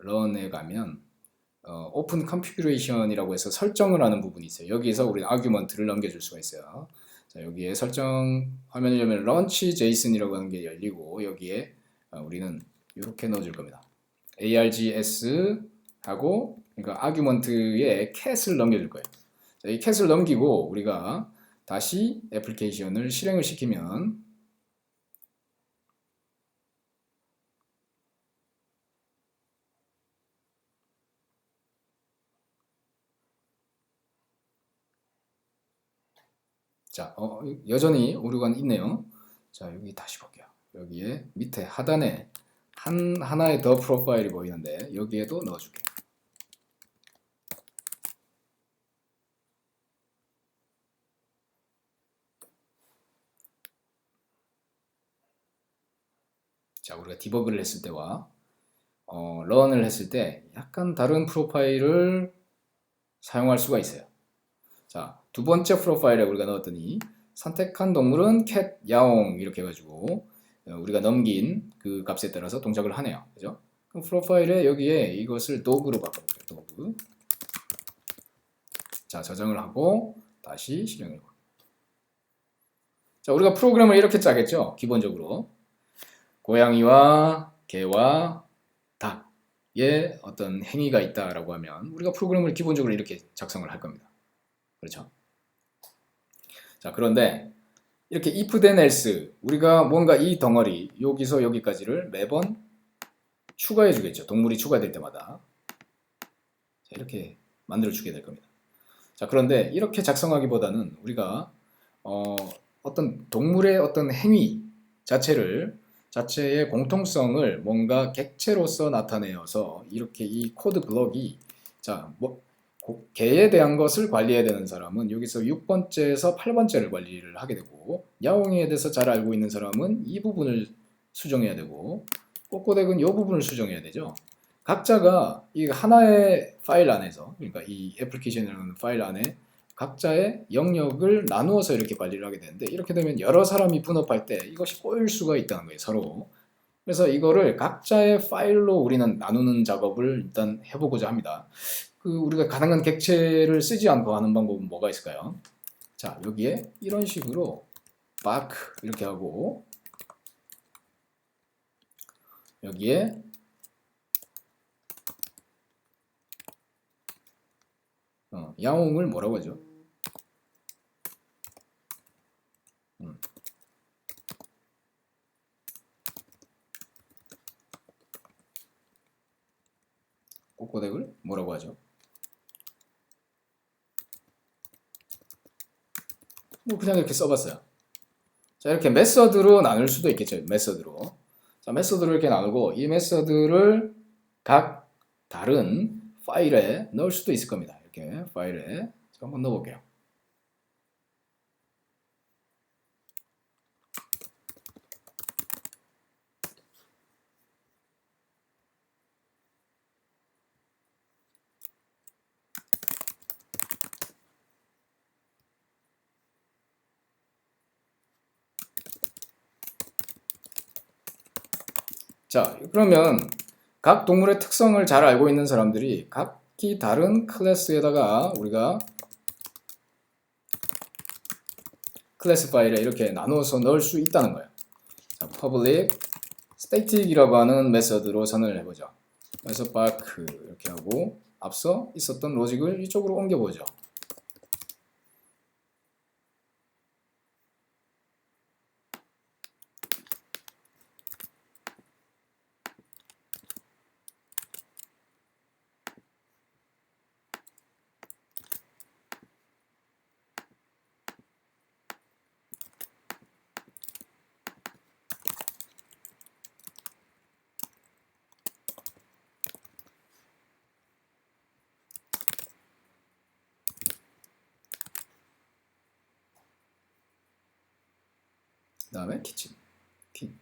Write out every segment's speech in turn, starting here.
run에 가면 open configuration이라고 해서 설정을 하는 부분이 있어요. 여기에서 우리는 argument를 넘겨줄 수가 있어요. 자, 여기에 설정 화면을 열면 launch JSON이라고 하는 게 열리고 여기에 우리는 이렇게 넣어줄 겁니다. args 하고 그러니까 argument에 cat을 넘겨줄 거예요. 자, 이 cat을 넘기고 우리가 다시 애플리케이션을 실행을 시키면 자, 여전히 오류가 있네요. 자, 여기 다시 볼게요. 여기에 밑에 하단에 하나의 더 프로파일이 보이는데 여기에도 넣어줄게요. 자, 우리가 디버그를 했을 때와 런을 했을 때 약간 다른 프로파일을 사용할 수가 있어요. 자, 두 번째 프로파일에 우리가 넣었더니 선택한 동물은 캣, 야옹 이렇게 해가지고 우리가 넘긴 그 값에 따라서 동작을 하네요. 그죠? 그럼 프로파일에 여기에 이것을 도구로 바꿔볼게요. 도구. 자, 저장을 하고 다시 실행을 해볼게요. 자, 우리가 프로그램을 이렇게 짜겠죠? 기본적으로 고양이와 개와 닭의 어떤 행위가 있다라고 하면 우리가 프로그램을 기본적으로 이렇게 작성을 할 겁니다. 그렇죠? 자, 그런데 이렇게 if then else 우리가 뭔가 이 덩어리 여기서 여기까지를 매번 추가해 주겠죠. 동물이 추가될 때마다. 자, 이렇게 만들어 주게 될 겁니다. 자, 그런데 이렇게 작성하기보다는 우리가 어떤 동물의 어떤 행위 자체의 공통성을 뭔가 객체로서 나타내어서 이렇게 이 코드 블럭이 자, 개에 대한 것을 관리해야 되는 사람은 여기서 6번째에서 8번째를 관리를 하게 되고 야옹이에 대해서 잘 알고 있는 사람은 이 부분을 수정해야 되고 꼬꼬댁은 이 부분을 수정해야 되죠. 각자가 이 하나의 파일 안에서 그러니까 이 애플리케이션이라는 파일 안에 각자의 영역을 나누어서 이렇게 관리를 하게 되는데 이렇게 되면 여러 사람이 분업할 때 이것이 꼬일 수가 있다는 거예요. 서로. 그래서 이거를 각자의 파일로 우리는 나누는 작업을 일단 해보고자 합니다. 우리가 가능한 객체를 쓰지 않고 하는 방법은 뭐가 있을까요? 자, 여기에 이런 식으로 back 이렇게 하고 여기에 야옹을 뭐라고 하죠? 꼬꼬댁을 뭐라고 하죠? 뭐 그냥 이렇게 써봤어요. 자, 이렇게 메서드로 나눌 수도 있겠죠. 메서드로. 자, 메서드로 이렇게 나누고 이 메서드를 각 다른 파일에 넣을 수도 있을 겁니다. 이렇게 파일에 한번 넣어볼게요. 자, 그러면 각 동물의 특성을 잘 알고 있는 사람들이 각기 다른 클래스에다가 우리가 클래스 파일에 이렇게 나누어서 넣을 수 있다는 거예요. 자, public static이라고 하는 메서드로 선언을 해보죠. 그래서 back 이렇게 하고 앞서 있었던 로직을 이쪽으로 옮겨보죠. 그 다음에 키친, 치킨.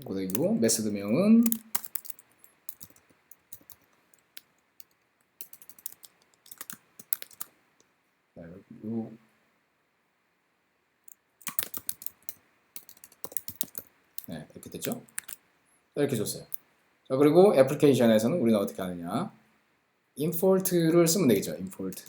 그리고 메소드명은 네, 이렇게 됐죠? 이렇게 줬어요. 자, 그리고 애플리케이션에서는 우리는 어떻게 하느냐? import를 쓰면 되겠죠. import.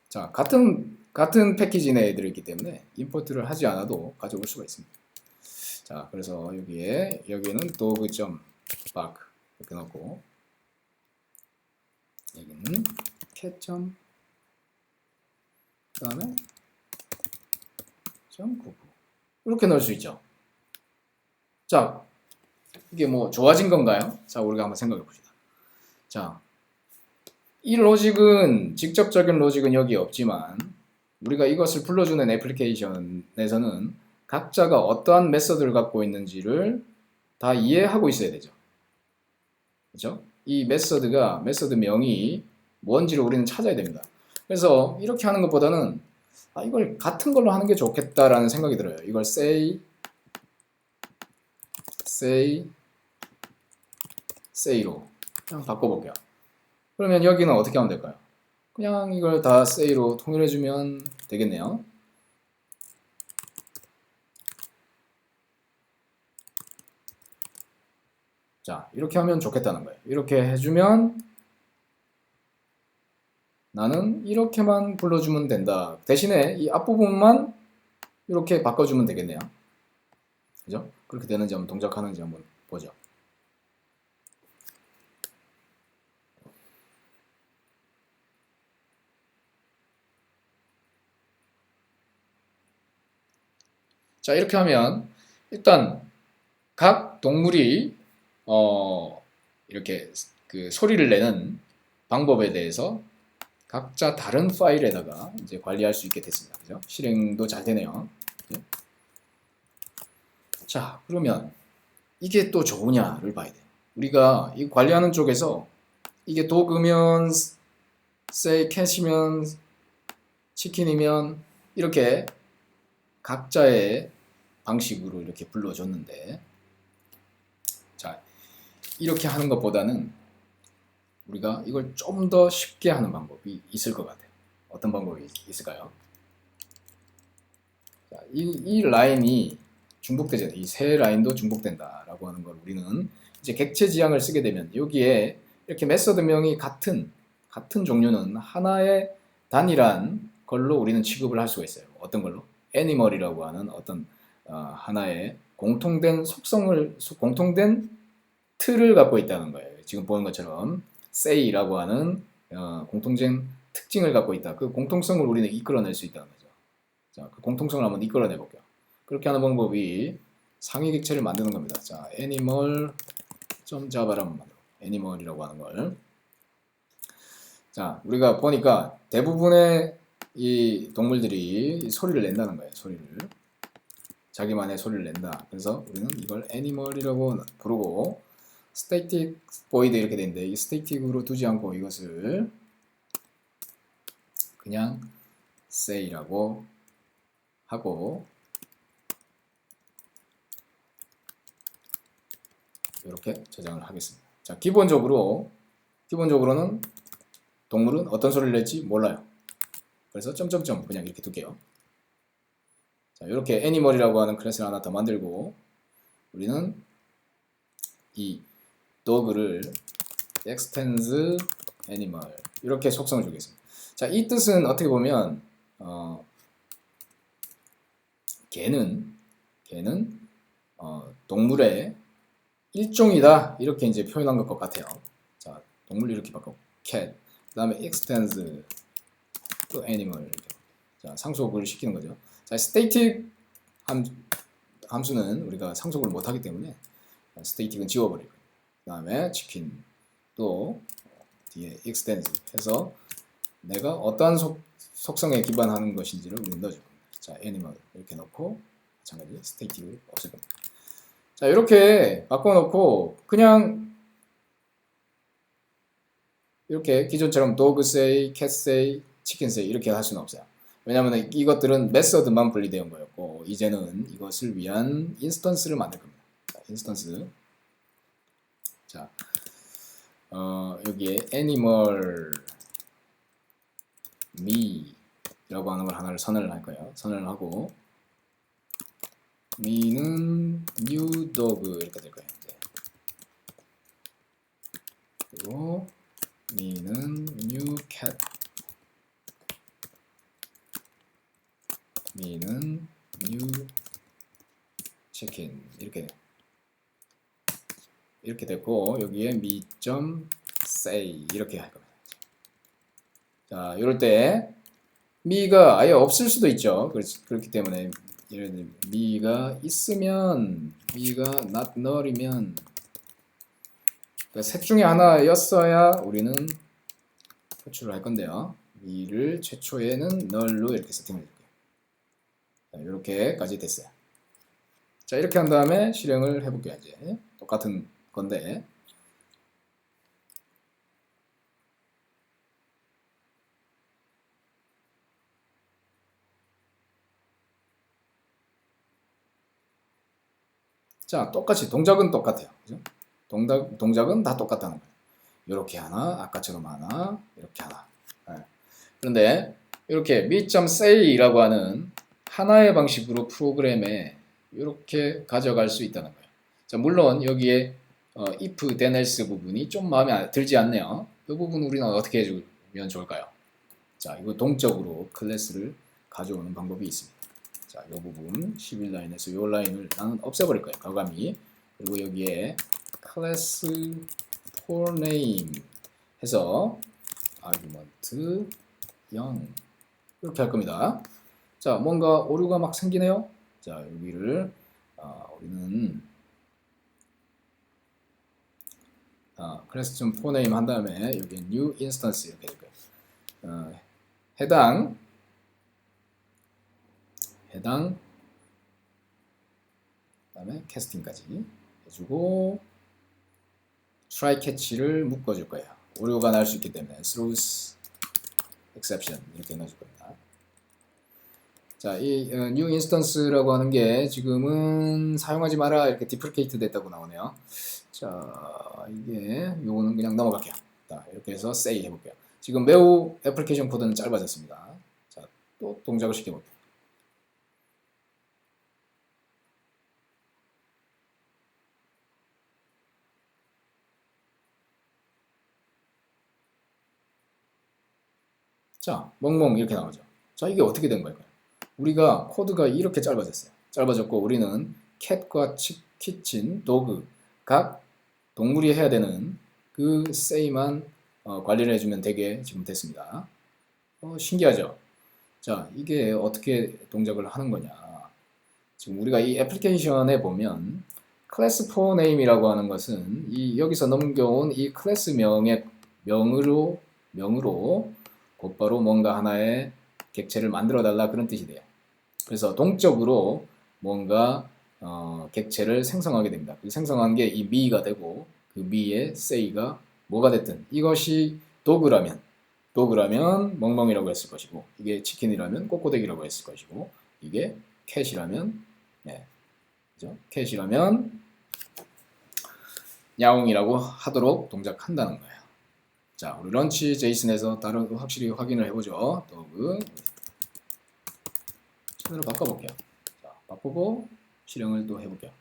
자, 같은 패키지 내에 들어있기 때문에 임포트를 하지 않아도 가져올 수가 있습니다. 자, 그래서 여기에는 dog.bark 이렇게 넣고, 여기는 cat. 그 다음에 .99 이렇게 넣을 수 있죠. 자, 이게 뭐 좋아진 건가요? 자, 우리가 한번 생각해 봅시다. 자, 이 로직은, 직접적인 로직은 여기 없지만 우리가 이것을 불러주는 애플리케이션에서는 각자가 어떠한 메서드를 갖고 있는지를 다 이해하고 있어야 되죠. 그렇죠? 이 메서드명이 뭔지를 우리는 찾아야 됩니다. 그래서 이렇게 하는 것보다는 이걸 같은 걸로 하는 게 좋겠다라는 생각이 들어요. 이걸 say로 그냥 바꿔볼게요. 그러면 여기는 어떻게 하면 될까요? 그냥 이걸 다 say로 통일해주면 되겠네요. 자, 이렇게 하면 좋겠다는 거예요. 이렇게 해주면 나는 이렇게만 불러주면 된다. 대신에 이 앞부분만 이렇게 바꿔주면 되겠네요. 그죠? 그렇게 되는지 한번 동작하는지 한번 보죠. 자, 이렇게 하면 일단 각 동물이 이렇게 그 소리를 내는 방법에 대해서 각자 다른 파일에다가 이제 관리할 수 있게 됐습니다. 그죠? 실행도 잘 되네요. 자, 그러면 이게 또 좋으냐를 봐야 돼요. 우리가 이 관리하는 쪽에서 이게 도그면, say, cat이면, 치킨이면 이렇게 각자의 방식으로 이렇게 불러줬는데, 자, 이렇게 하는 것보다는 우리가 이걸 좀 더 쉽게 하는 방법이 있을 것 같아요. 어떤 방법이 있을까요? 자, 이 라인이 중복되잖아요. 이 세 라인도 중복된다라고 하는 걸 우리는 이제 객체 지향을 쓰게 되면 여기에 이렇게 메서드명이 같은 종류는 하나의 단일한 걸로 우리는 취급을 할 수가 있어요. 어떤 걸로? 애니멀이라고 하는 어떤 하나의 공통된 공통된 틀을 갖고 있다는 거예요. 지금 보는 것처럼 say라고 하는 공통된 특징을 갖고 있다. 그 공통성을 우리는 이끌어낼 수 있다는 거죠. 자, 그 공통성을 한번 이끌어내 볼게요. 그렇게 하는 방법이 상위 객체를 만드는 겁니다. 자, animal.java를 한번 만들어. 애니멀이라고 하는 걸. 자, 우리가 보니까 대부분의 이 동물들이 소리를 낸다는 거예요. 소리를. 자기만의 소리를 낸다. 그래서 우리는 이걸 애니멀이라고 부르고 static void 이렇게 되는데 이 static으로 두지 않고 이것을 그냥 say라고 하고 이렇게 저장을 하겠습니다. 자, 기본적으로는 동물은 어떤 소리를 낼지 몰라요. 그래서 점점점 그냥 이렇게 둘게요. 자, 이렇게 애니멀이라고 하는 클래스를 하나 더 만들고 우리는 이 dog를 extends animal 이렇게 속성을 주겠습니다. 자, 이 뜻은 어떻게 보면 개는 동물의 일종이다 이렇게 이제 표현한 것 같아요. 자, 동물 이렇게 바꿔 cat 그 다음에 extends 또 animal 자, 상속을 시키는 거죠. 자, static 함수는 우리가 상속을 못하기 때문에 static은 지워버리고 그 다음에 치킨 또 뒤에 extends 해서 내가 어떠한 속성에 기반하는 것인지를 우리는 넣어줄 겁니다. 자, animal 이렇게 넣고 마찬가지 static을 없앨 겁니다. 자, 이렇게 바꿔놓고 그냥 이렇게 기존처럼 dog say, cat say, chicken say 이렇게 할 수는 없어요. 왜냐하면 이것들은 메서드만 분리되어 거였고 이제는 이것을 위한 인스턴스를 만들 겁니다. 인스턴스. 자, 여기에 animal me라고 하는 걸 하나를 선언을 할 거예요. 선언을 하고 me는 new dog 이렇게 될 거예요. 네. 그리고 me는 new cat, me는 new chicken 이렇게 됐고 여기에 me.say 이렇게 할 겁니다. 자, 이럴 때 me가 아예 없을 수도 있죠. 그렇기 때문에 예를 들면 me가 있으면 me가 not null이면 그러니까 셋 중에 하나였어야 우리는 표출을 할 건데요. me를 최초에는 null로 이렇게 세팅을 해줄게요. 자, 이렇게까지 됐어요. 자, 이렇게 한 다음에 실행을 해볼게요. 이제 똑같은 건데 자, 똑같이 동작은 똑같아요. 그죠? 동작은 다 똑같다는 거예요. 이렇게 하나, 아까처럼 하나, 이렇게 하나. 네. 그런데 이렇게 me.say라고 하는 하나의 방식으로 프로그램에 이렇게 가져갈 수 있다는 거예요. 자, 물론 여기에 if, then, else 부분이 좀 마음에 들지 않네요. 이 부분 우리는 어떻게 해주면 좋을까요? 자, 이거 동적으로 클래스를 가져오는 방법이 있습니다. 자, 이 부분 11라인에서 이 라인을 나는 없애버릴 거예요. 과감히. 그리고 여기에 class for name 해서 argument 0 이렇게 할 겁니다. 자, 뭔가 오류가 막 생기네요. 자, 여기를 우리는 class for name 한 다음에 여기 new instance 이렇게 될 거예요. 해당 그다음에 캐스팅까지 해주고 try catch를 묶어줄 거예요. 오류가 날 수 있기 때문에 throws exception 이렇게 넣어줄 겁니다. 자, 이 new instance라고 하는 게 지금은 사용하지 마라 이렇게 deprecate 됐다고 나오네요. 자, 이게 요거는 그냥 넘어갈게요. 자, 이렇게 해서 say 해볼게요. 지금 매우 애플리케이션 코드는 짧아졌습니다. 자, 또 동작을 시켜볼게요. 자, 멍멍 이렇게 나오죠. 자, 이게 어떻게 된 걸까요? 우리가 코드가 이렇게 짧아졌어요. 짧아졌고 우리는 캣과 키친, 도그 각 동물이 해야 되는 그 say만 관리를 해주면 되게 지금 됐습니다. 신기하죠? 자, 이게 어떻게 동작을 하는 거냐? 지금 우리가 이 애플리케이션에 보면 class for name이라고 하는 것은 이 여기서 넘겨온 이 클래스 명의 명으로 곧바로 뭔가 하나의 객체를 만들어 달라 그런 뜻이 돼요. 그래서 동적으로 뭔가 객체를 생성하게 됩니다. 생성한 게 이 me가 되고 그 me의 say가 뭐가 됐든 이것이 dog라면 멍멍이라고 했을 것이고 이게 치킨이라면 꼬꼬대기라고 했을 것이고 이게 cat이라면 그죠? cat이라면 야옹이라고 하도록 동작한다는 거예요. 자, 우리 런치 제이슨에서 다른 확실히 확인을 해보죠. 도그 채널을 바꿔볼게요. 자, 바꾸고 실행을 또 해볼게요.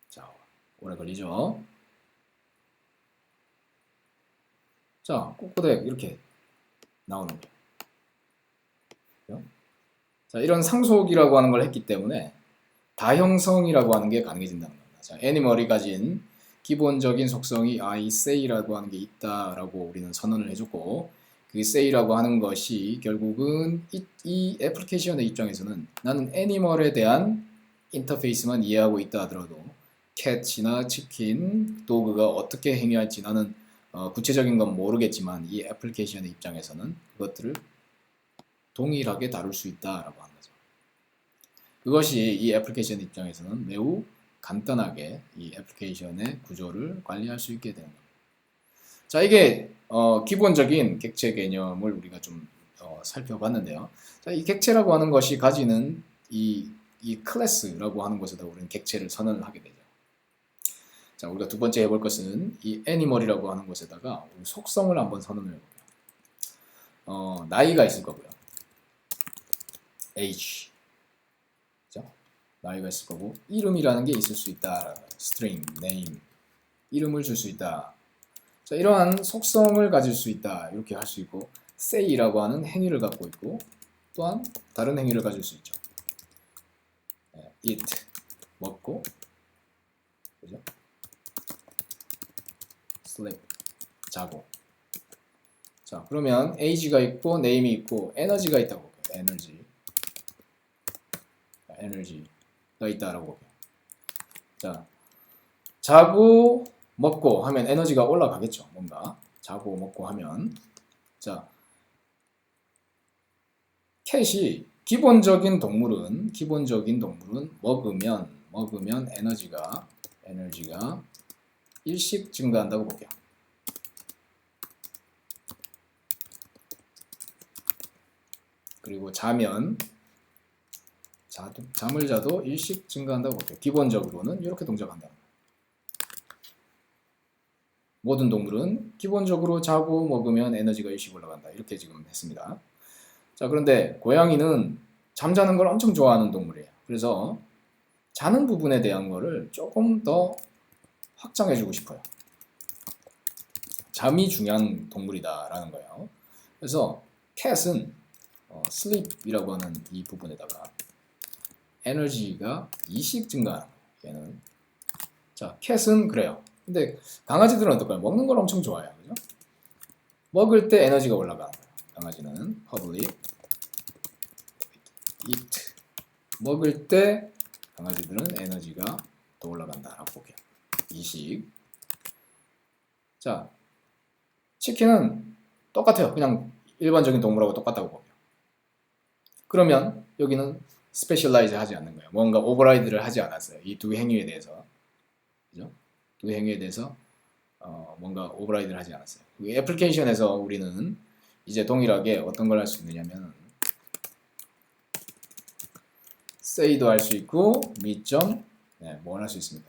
자, 오래 걸리죠. 자, 꼬꼬댁 이렇게 나오는 거예요. 자, 이런 상속이라고 하는 걸 했기 때문에 다형성이라고 하는 게 가능해진다는 겁니다. 자, 애니멀이 가진 기본적인 속성이 I say라고 하는 게 있다라고 우리는 선언을 해줬고 그 say라고 하는 것이 결국은 이 애플리케이션의 입장에서는 나는 애니멀에 대한 인터페이스만 이해하고 있다 하더라도 캣이나 치킨, 도그가 어떻게 행위할지 나는 구체적인 건 모르겠지만 이 애플리케이션의 입장에서는 그것들을 동일하게 다룰 수 있다라고 하는 거죠. 그것이 이 애플리케이션 입장에서는 매우 간단하게 이 애플리케이션의 구조를 관리할 수 있게 되는 겁니다. 자, 이게 기본적인 객체 개념을 우리가 좀 살펴봤는데요. 자, 이 객체라고 하는 것이 가지는 이 클래스라고 하는 것에다 우리는 객체를 선언을 하게 되죠. 자, 우리가 두 번째 해볼 것은 이 애니멀이라고 하는 것에다가 속성을 한번 선언을 해볼게요. 나이가 있을 거고요. age. 그죠? 나이가 있을 거고, 이름이라는 게 있을 수 있다. string, name. 이름을 줄 수 있다. 자, 이러한 속성을 가질 수 있다. 이렇게 할 수 있고, say라고 하는 행위를 갖고 있고, 또한 다른 행위를 가질 수 있죠. eat, 먹고, 그죠? sleep, 자고. 자, 그러면 age가 있고, name이 있고, energy가 있다고 볼게요. 에너지가 있다라고 볼게요. 자, 자고, 먹고 하면 에너지가 올라가겠죠. 뭔가 자고 먹고 하면. 자, 캣이 기본적인 동물은 먹으면 에너지가 일씩 증가한다고 볼게요. 그리고 잠을 자도 일씩 증가한다고 볼게요. 기본적으로는 이렇게 동작한다. 모든 동물은 기본적으로 자고 먹으면 에너지가 일씩 올라간다. 이렇게 지금 했습니다. 자, 그런데 고양이는 잠자는 걸 엄청 좋아하는 동물이에요. 그래서 자는 부분에 대한 거를 조금 더 확장해주고 싶어요. 잠이 중요한 동물이다라는 거예요. 그래서 캣은 sleep이라고 하는 이 부분에다가 에너지가 2씩 증가하는 거예요. 얘는. 자, 캣은 그래요. 근데 강아지들은 어떨까요? 먹는 걸 엄청 좋아해요. 그죠? 먹을 때 에너지가 올라가는 거예요. 강아지는 public, eat. 먹을 때 강아지들은 에너지가 더 올라간다라고 볼게요. 이식. 자, 치킨은 똑같아요. 그냥 일반적인 동물하고 똑같다고 볼게요. 그러면 여기는 스페셜라이즈 하지 않는 거예요. 뭔가 오버라이드를 하지 않았어요. 이 두 행위에 대해서. 그죠? 두 행위에 대해서 뭔가 오버라이드를 하지 않았어요. 애플리케이션에서 우리는 이제 동일하게 어떤 걸 할 수 있느냐면 say도 할 수 있고 미점 뭘 할 수 있습니다.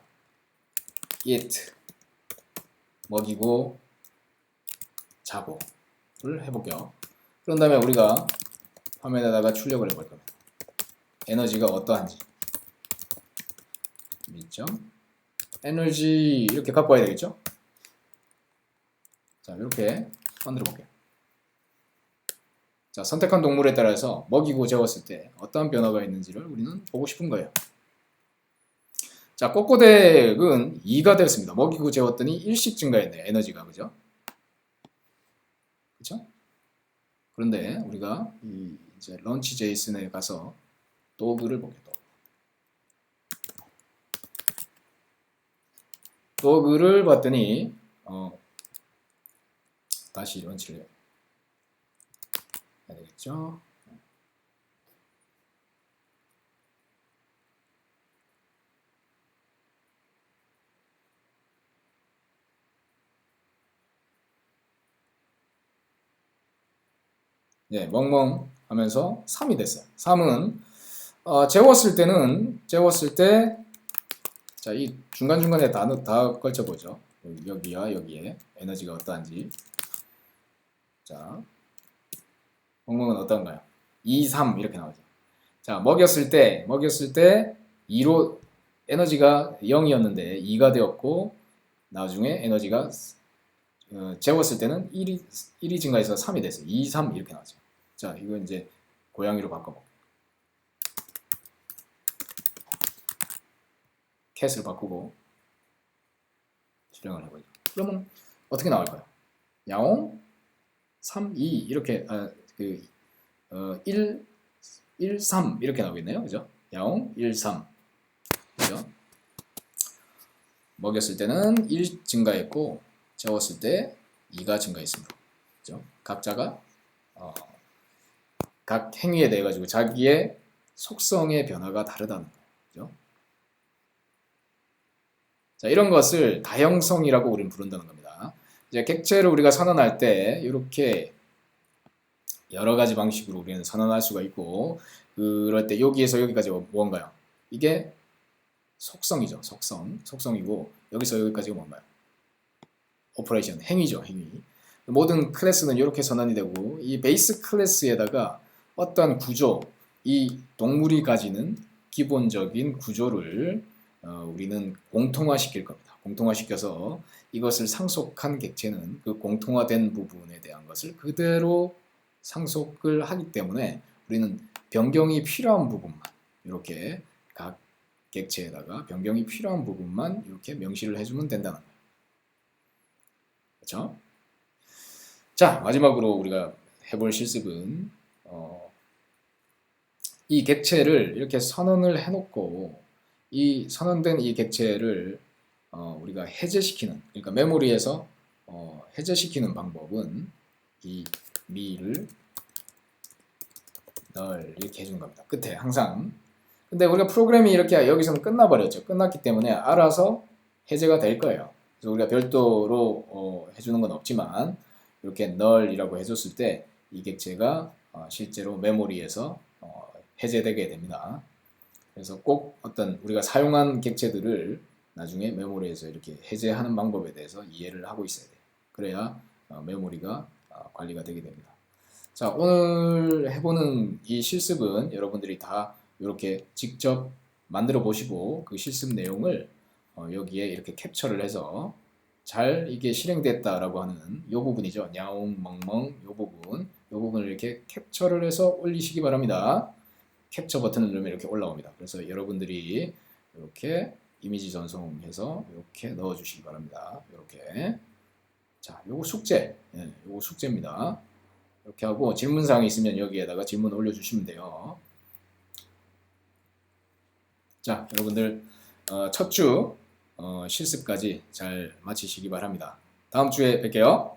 eat 먹이고 자고를 해볼게요. 그런 다음에 우리가 화면에다가 출력을 해볼 겁니다. 에너지가 어떠한지 미점 에너지 이렇게 갖고 와야 되겠죠? 자, 이렇게 만들어 볼게요. 자, 선택한 동물에 따라서 먹이고 재웠을 때 어떠한 변화가 있는지를 우리는 보고 싶은 거예요. 자, 꼬꼬댁은 2가 되었습니다. 먹이고 재웠더니 1씩 증가했네요. 에너지가. 그죠? 그죠? 그런데 우리가 이제 런치 제이슨에 가서 도그를 볼게요. 도그를 봤더니 다시 런치를 해야 되겠죠? 네, 멍멍 하면서 3이 됐어요. 3은 재웠을 때 자, 이 중간중간에 다 걸쳐보죠. 여기와 여기에 에너지가 어떠한지. 자, 멍멍은 어떤가요? 2, 3 이렇게 나오죠. 자, 먹였을 때 2로 에너지가 0이었는데 2가 되었고 나중에 에너지가 재웠을 때는 1이 증가해서 3이 됐어요. 2, 3 이렇게 나오죠. 자, 이거 이제 고양이로 바꿔볼게요. 캣을 바꾸고 실행을 해보죠. 그러면 어떻게 나올까요? 야옹 3, 2 이렇게 1, 3 이렇게 나오겠네요. 그죠? 야옹 1, 3 그죠? 먹였을 때는 1 증가했고 재웠을 때 2가 증가했으므로. 그죠? 각자가 각 행위에 대해 가지고 자기의 속성의 변화가 다르다는 거죠. 자, 이런 것을 다형성이라고 우리는 부른다는 겁니다. 이제 객체를 우리가 선언할 때 이렇게 여러 가지 방식으로 우리는 선언할 수가 있고, 그럴 때 여기에서 여기까지 뭔가요? 이게 속성이죠. 속성이고, 여기서 여기까지가 뭔가요? 오퍼레이션, 행위죠. 행위. 모든 클래스는 이렇게 선언이 되고, 이 베이스 클래스에다가 어떠한 구조, 이 동물이 가지는 기본적인 구조를 우리는 공통화시킬 겁니다. 공통화시켜서 이것을 상속한 객체는 그 공통화된 부분에 대한 것을 그대로 상속을 하기 때문에 우리는 변경이 필요한 부분만 이렇게 각 객체에다가 변경이 필요한 부분만 이렇게 명시를 해주면 된다는 거예요. 그렇죠? 자, 마지막으로 우리가 해볼 실습은 이 객체를 이렇게 선언을 해놓고 이 선언된 이 객체를 우리가 해제시키는, 그러니까 메모리에서 해제시키는 방법은 이 미를 널 이렇게 해주는 겁니다. 끝에 항상. 근데 우리가 프로그램이 이렇게 여기서는 끝나버렸죠. 끝났기 때문에 알아서 해제가 될 거예요. 그래서 우리가 별도로 해주는 건 없지만 이렇게 널이라고 해줬을 때 이 객체가 실제로 메모리에서 해제되게 됩니다. 그래서 꼭 어떤 우리가 사용한 객체들을 나중에 메모리에서 이렇게 해제하는 방법에 대해서 이해를 하고 있어야 돼요. 그래야 메모리가 관리가 되게 됩니다. 자, 오늘 해보는 이 실습은 여러분들이 다 이렇게 직접 만들어 보시고 그 실습 내용을 여기에 이렇게 캡처를 해서 잘 이게 실행됐다라고 하는 이 부분이죠. 냐옹, 멍멍 이 부분을 이렇게 캡처를 해서 올리시기 바랍니다. 캡처 버튼을 누르면 이렇게 올라옵니다. 그래서 여러분들이 이렇게 이미지 전송해서 이렇게 넣어주시기 바랍니다. 이렇게. 자, 요거 숙제, 요거 숙제입니다. 이렇게 하고 질문사항이 있으면 여기에다가 질문 올려주시면 돼요. 자, 여러분들 첫 주 실습까지 잘 마치시기 바랍니다. 다음 주에 뵐게요.